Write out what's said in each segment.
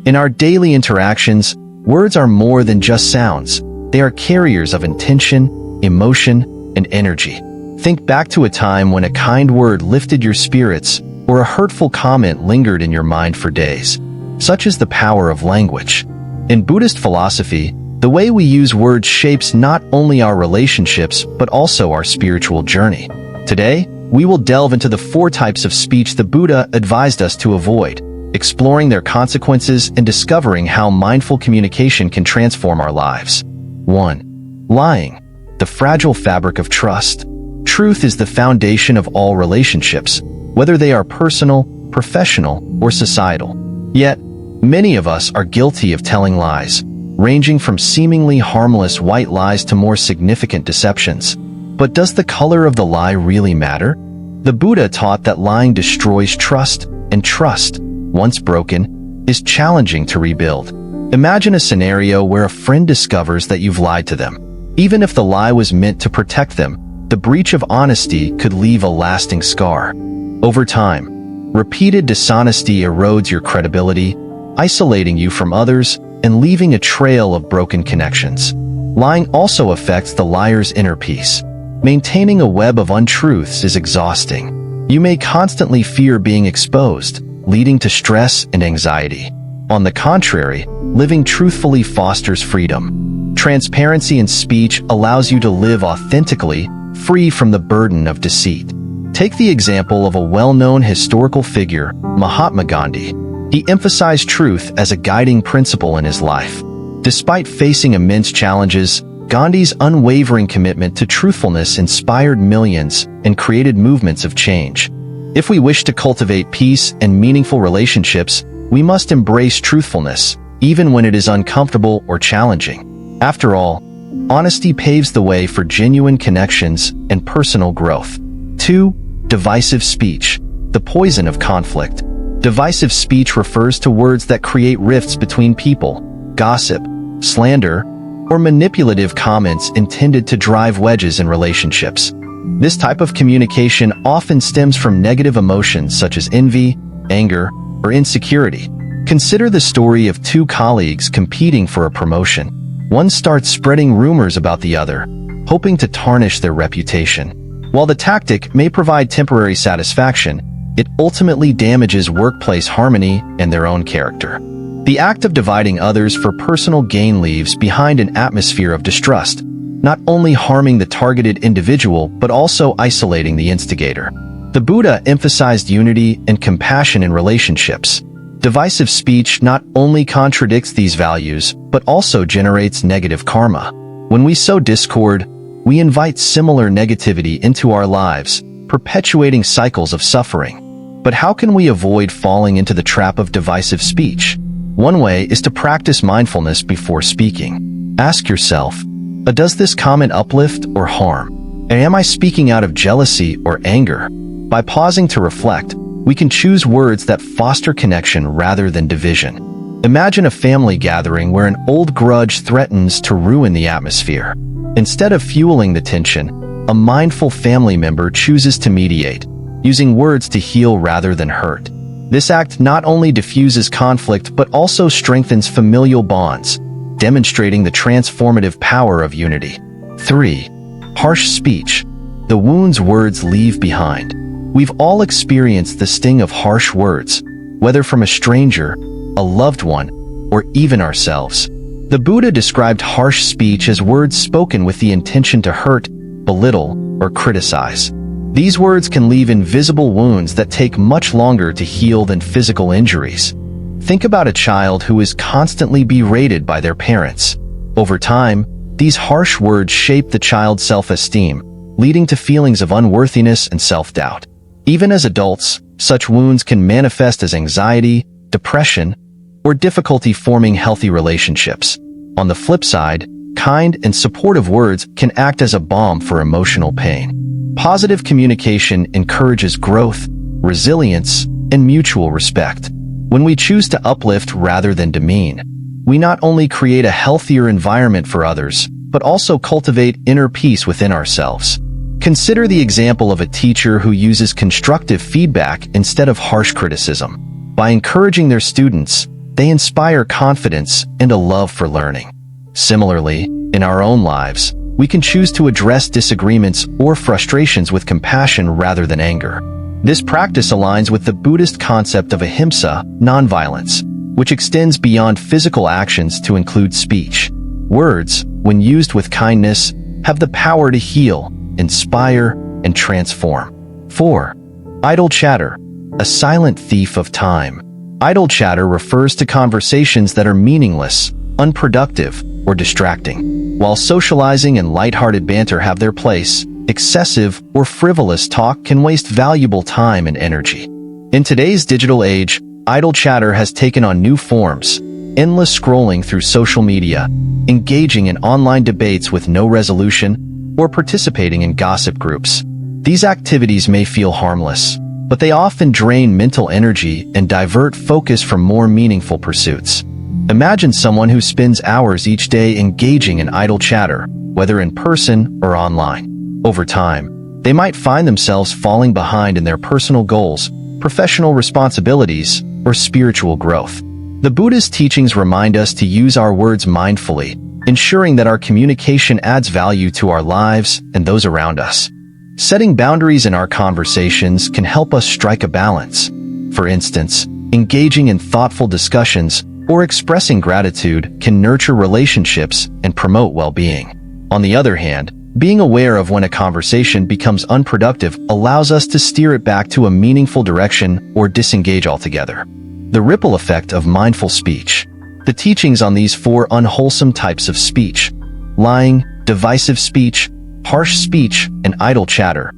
In our daily interactions, words are more than just sounds. They are carriers of intention, emotion, and energy. Think back to a time when a kind word lifted your spirits or a hurtful comment lingered in your mind for days. Such is the power of language. In Buddhist philosophy, the way we use words shapes not only our relationships but also our spiritual journey. Today, we will delve into the 4 types of speech the Buddha advised us to avoid, exploring their consequences and discovering how mindful communication can transform our lives. 1. Lying, the fragile fabric of trust. Truth is the foundation of all relationships, whether they are personal, professional, or societal. Yet, many of us are guilty of telling lies, ranging from seemingly harmless white lies to more significant deceptions. But does the color of the lie really matter? The Buddha taught that lying destroys trust, and trust, once broken, is challenging to rebuild. Imagine a scenario where a friend discovers that you've lied to them. Even if the lie was meant to protect them, the breach of honesty could leave a lasting scar. Over time, repeated dishonesty erodes your credibility, isolating you from others and leaving a trail of broken connections. Lying also affects the liar's inner peace. Maintaining a web of untruths is exhausting. You may constantly fear being exposed, leading to stress and anxiety. On the contrary, living truthfully fosters freedom. Transparency in speech allows you to live authentically, free from the burden of deceit. Take the example of a well-known historical figure, Mahatma Gandhi. He emphasized truth as a guiding principle in his life. Despite facing immense challenges, Gandhi's unwavering commitment to truthfulness inspired millions and created movements of change. If we wish to cultivate peace and meaningful relationships, we must embrace truthfulness, even when it is uncomfortable or challenging. After all, honesty paves the way for genuine connections and personal growth. 2. Divisive speech, the poison of conflict. Divisive speech refers to words that create rifts between people, gossip, slander, or manipulative comments intended to drive wedges in relationships. This type of communication often stems from negative emotions such as envy, anger, or insecurity. Consider the story of 2 colleagues competing for a promotion. One starts spreading rumors about the other, hoping to tarnish their reputation. While the tactic may provide temporary satisfaction, it ultimately damages workplace harmony and their own character. The act of dividing others for personal gain leaves behind an atmosphere of distrust, not only harming the targeted individual but also isolating the instigator. The Buddha emphasized unity and compassion in relationships. Divisive speech not only contradicts these values but also generates negative karma. When we sow discord, we invite similar negativity into our lives, perpetuating cycles of suffering. But how can we avoid falling into the trap of divisive speech? One way is to practice mindfulness before speaking. Ask yourself, does this comment uplift or harm? And am I speaking out of jealousy or anger? By pausing to reflect, we can choose words that foster connection rather than division. Imagine a family gathering where an old grudge threatens to ruin the atmosphere. Instead of fueling the tension, a mindful family member chooses to mediate, using words to heal rather than hurt. This act not only diffuses conflict but also strengthens familial bonds, demonstrating the transformative power of unity. 3. Harsh speech, the wounds words leave behind. We've all experienced the sting of harsh words, whether from a stranger, a loved one, or even ourselves. The Buddha described harsh speech as words spoken with the intention to hurt, belittle, or criticize. These words can leave invisible wounds that take much longer to heal than physical injuries. Think about a child who is constantly berated by their parents. Over time, these harsh words shape the child's self-esteem, leading to feelings of unworthiness and self-doubt. Even as adults, such wounds can manifest as anxiety, depression, or difficulty forming healthy relationships. On the flip side, kind and supportive words can act as a balm for emotional pain. Positive communication encourages growth, resilience, and mutual respect. When we choose to uplift rather than demean, we not only create a healthier environment for others, but also cultivate inner peace within ourselves. Consider the example of a teacher who uses constructive feedback instead of harsh criticism. By encouraging their students, they inspire confidence and a love for learning. Similarly, in our own lives, we can choose to address disagreements or frustrations with compassion rather than anger. This practice aligns with the Buddhist concept of ahimsa, nonviolence, which extends beyond physical actions to include speech. Words, when used with kindness, have the power to heal, inspire, and transform. 4. Idle chatter, a silent thief of time. Idle chatter refers to conversations that are meaningless, unproductive, or distracting. While socializing and lighthearted banter have their place, excessive or frivolous talk can waste valuable time and energy. In today's digital age, idle chatter has taken on new forms: endless scrolling through social media, engaging in online debates with no resolution, or participating in gossip groups. These activities may feel harmless, but they often drain mental energy and divert focus from more meaningful pursuits. Imagine someone who spends hours each day engaging in idle chatter, whether in person or online. Over time, they might find themselves falling behind in their personal goals, professional responsibilities, or spiritual growth. The Buddhist teachings remind us to use our words mindfully, ensuring that our communication adds value to our lives and those around us. Setting boundaries in our conversations can help us strike a balance. For instance, engaging in thoughtful discussions or expressing gratitude can nurture relationships and promote well-being. On the other hand, being aware of when a conversation becomes unproductive allows us to steer it back to a meaningful direction or disengage altogether. The ripple effect of mindful speech. The teachings on these 4 unwholesome types of speech, lying, divisive speech, harsh speech, and idle chatter,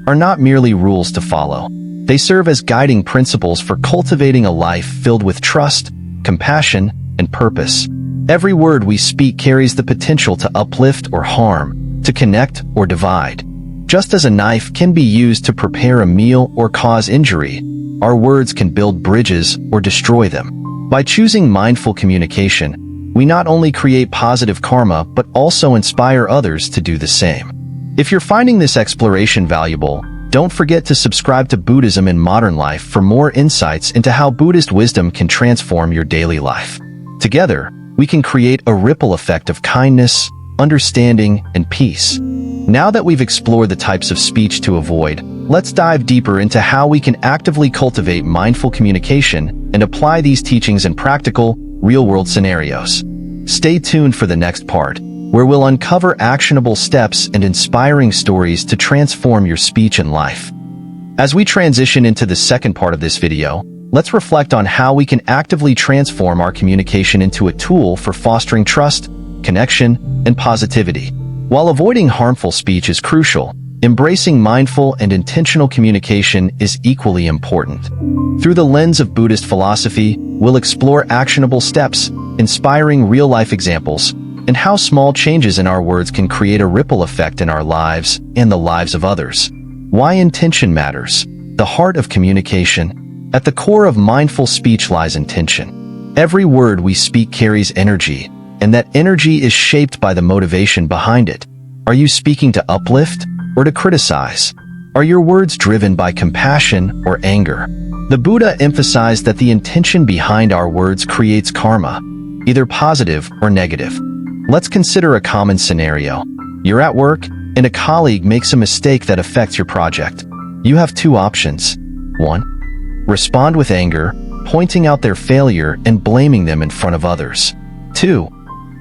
are not merely rules to follow. They serve as guiding principles for cultivating a life filled with trust, compassion, and purpose. Every word we speak carries the potential to uplift or harm, to connect or divide. Just as a knife can be used to prepare a meal or cause injury, our words can build bridges or destroy them. By choosing mindful communication, we not only create positive karma but also inspire others to do the same. If you're finding this exploration valuable, don't forget to subscribe to Buddhism in Modern Life for more insights into how Buddhist wisdom can transform your daily life. Together, we can create a ripple effect of kindness, understanding, and peace. Now that we've explored the types of speech to avoid, let's dive deeper into how we can actively cultivate mindful communication and apply these teachings in practical, real-world scenarios. Stay tuned for the next part, where we'll uncover actionable steps and inspiring stories to transform your speech and life. As we transition into the second part of this video, let's reflect on how we can actively transform our communication into a tool for fostering trust, connection, and positivity. While avoiding harmful speech is crucial, embracing mindful and intentional communication is equally important. Through the lens of Buddhist philosophy, we'll explore actionable steps, inspiring real-life examples, and how small changes in our words can create a ripple effect in our lives and the lives of others. Why intention matters. The heart of communication. At the core of mindful speech lies intention. Every word we speak carries energy, and that energy is shaped by the motivation behind it. Are you speaking to uplift or to criticize? Are your words driven by compassion or anger? The Buddha emphasized that the intention behind our words creates karma, either positive or negative. Let's consider a common scenario. You're at work, and a colleague makes a mistake that affects your project. You have 2 options. 1. Respond with anger, pointing out their failure and blaming them in front of others. 2.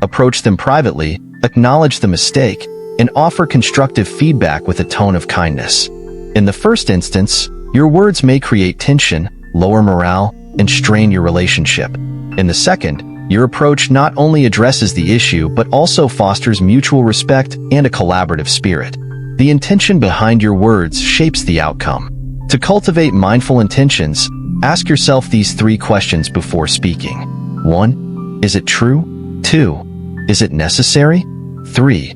Approach them privately, acknowledge the mistake, and offer constructive feedback with a tone of kindness. In the first instance, your words may create tension, lower morale, and strain your relationship. In the second, your approach not only addresses the issue but also fosters mutual respect and a collaborative spirit. The intention behind your words shapes the outcome. To cultivate mindful intentions, ask yourself these 3 questions before speaking. 1. Is it true? 2. Is it necessary? 3.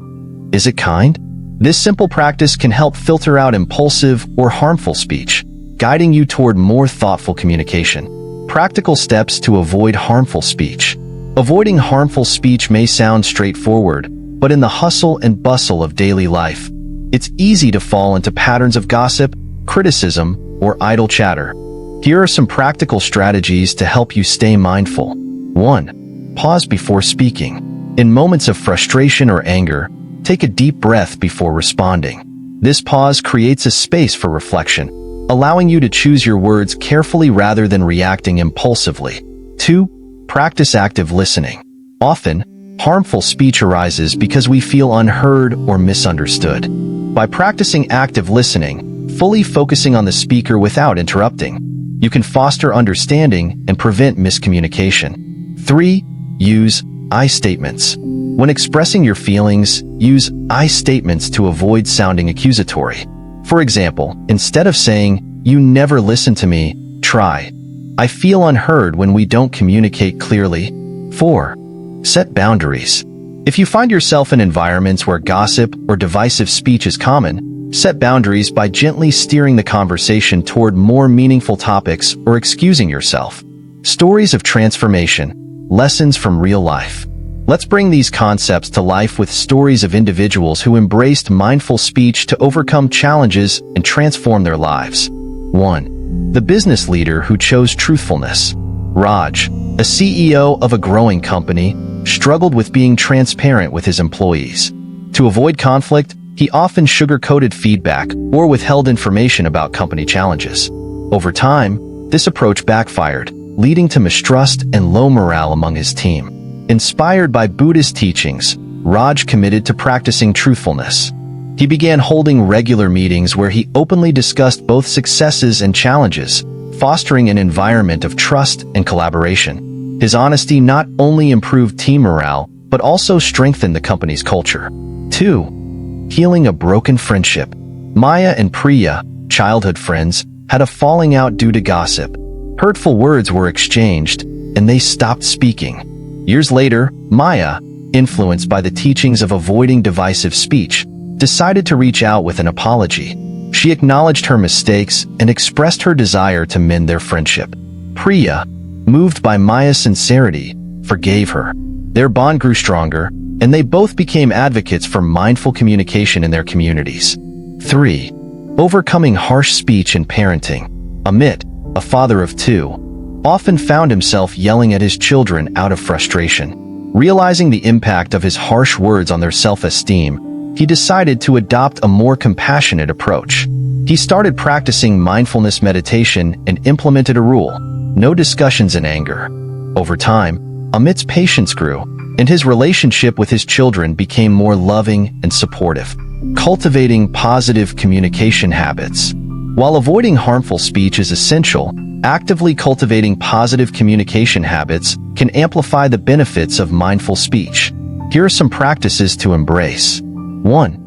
Is it kind? This simple practice can help filter out impulsive or harmful speech, guiding you toward more thoughtful communication. Practical steps to avoid harmful speech. Avoiding harmful speech may sound straightforward, but in the hustle and bustle of daily life, it's easy to fall into patterns of gossip, criticism, or idle chatter. Here are some practical strategies to help you stay mindful. 1. Pause before speaking. In moments of frustration or anger, take a deep breath before responding. This pause creates a space for reflection, allowing you to choose your words carefully rather than reacting impulsively. 2. Practice active listening. Often, harmful speech arises because we feel unheard or misunderstood. By practicing active listening, fully focusing on the speaker without interrupting, you can foster understanding and prevent miscommunication. 3. Use I statements. When expressing your feelings, use I statements to avoid sounding accusatory. For example, instead of saying, "You never listen to me," try, "I feel unheard when we don't communicate clearly." 4. Set boundaries. If you find yourself in environments where gossip or divisive speech is common, set boundaries by gently steering the conversation toward more meaningful topics or excusing yourself. Stories of transformation. Lessons from real life. Let's bring these concepts to life with stories of individuals who embraced mindful speech to overcome challenges and transform their lives. 1. The business leader who chose truthfulness. Raj, a CEO of a growing company, struggled with being transparent with his employees. To avoid conflict, he often sugar-coated feedback or withheld information about company challenges. Over time, this approach backfired, leading to mistrust and low morale among his team. Inspired by Buddhist teachings, Raj committed to practicing truthfulness. He began holding regular meetings where he openly discussed both successes and challenges, fostering an environment of trust and collaboration. His honesty not only improved team morale, but also strengthened the company's culture. 2. Healing a broken friendship. Maya and Priya, childhood friends, had a falling out due to gossip. Hurtful words were exchanged, and they stopped speaking. Years later, Maya, influenced by the teachings of avoiding divisive speech, decided to reach out with an apology. She acknowledged her mistakes and expressed her desire to mend their friendship. Priya, moved by Maya's sincerity, forgave her. Their bond grew stronger, and they both became advocates for mindful communication in their communities. 3. Overcoming harsh speech in parenting. Amit, a father of 2, often found himself yelling at his children out of frustration. Realizing the impact of his harsh words on their self-esteem, he decided to adopt a more compassionate approach. He started practicing mindfulness meditation and implemented a rule: no discussions in anger. Over time, Amit's patience grew, and his relationship with his children became more loving and supportive. Cultivating positive communication habits. While avoiding harmful speech is essential, actively cultivating positive communication habits can amplify the benefits of mindful speech. Here are some practices to embrace. 1.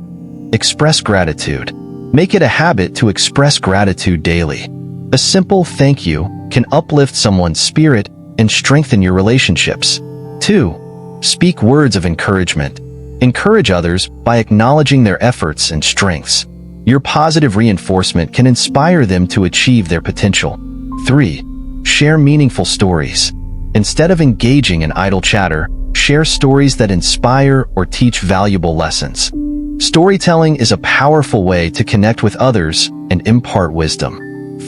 Express gratitude. Make it a habit to express gratitude daily. A simple thank you can uplift someone's spirit and strengthen your relationships. 2. Speak words of encouragement. Encourage others by acknowledging their efforts and strengths. Your positive reinforcement can inspire them to achieve their potential. 3. Share meaningful stories. Instead of engaging in idle chatter, share stories that inspire or teach valuable lessons. Storytelling is a powerful way to connect with others and impart wisdom.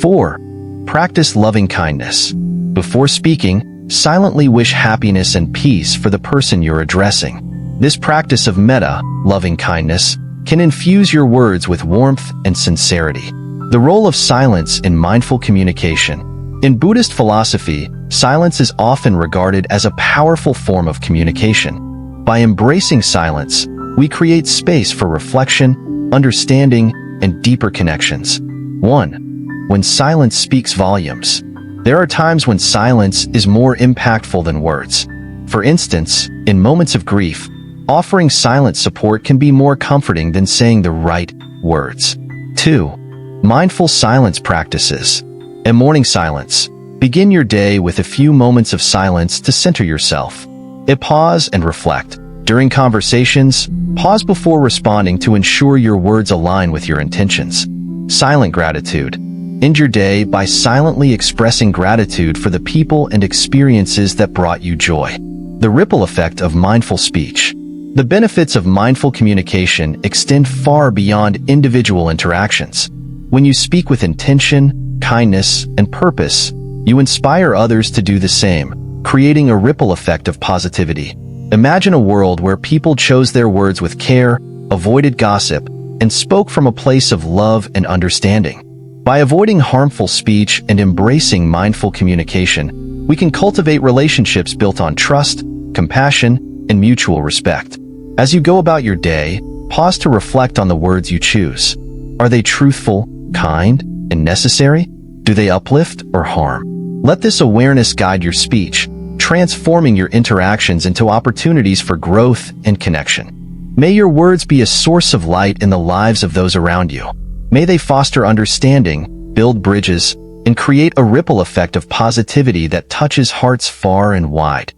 4. Practice loving kindness. Before speaking, silently wish happiness and peace for the person you're addressing. This practice of metta, loving kindness, can infuse your words with warmth and sincerity. The role of silence in mindful communication. In Buddhist philosophy, silence is often regarded as a powerful form of communication. By embracing silence, we create space for reflection, understanding, and deeper connections. 1. When silence speaks volumes. There are times when silence is more impactful than words. For instance, in moments of grief, offering silent support can be more comforting than saying the right words. 2. Mindful silence practices. In morning silence, begin your day with a few moments of silence to center yourself. Pause and reflect. During conversations, pause before responding to ensure your words align with your intentions. Silent gratitude. End your day by silently expressing gratitude for the people and experiences that brought you joy. The ripple effect of mindful speech. The benefits of mindful communication extend far beyond individual interactions. When you speak with intention, kindness, and purpose, you inspire others to do the same, creating a ripple effect of positivity. Imagine a world where people chose their words with care, avoided gossip, and spoke from a place of love and understanding. By avoiding harmful speech and embracing mindful communication, we can cultivate relationships built on trust, compassion, and mutual respect. As you go about your day, pause to reflect on the words you choose. Are they truthful, kind, and necessary? Do they uplift or harm? Let this awareness guide your speech, transforming your interactions into opportunities for growth and connection. May your words be a source of light in the lives of those around you. May they foster understanding, build bridges, and create a ripple effect of positivity that touches hearts far and wide.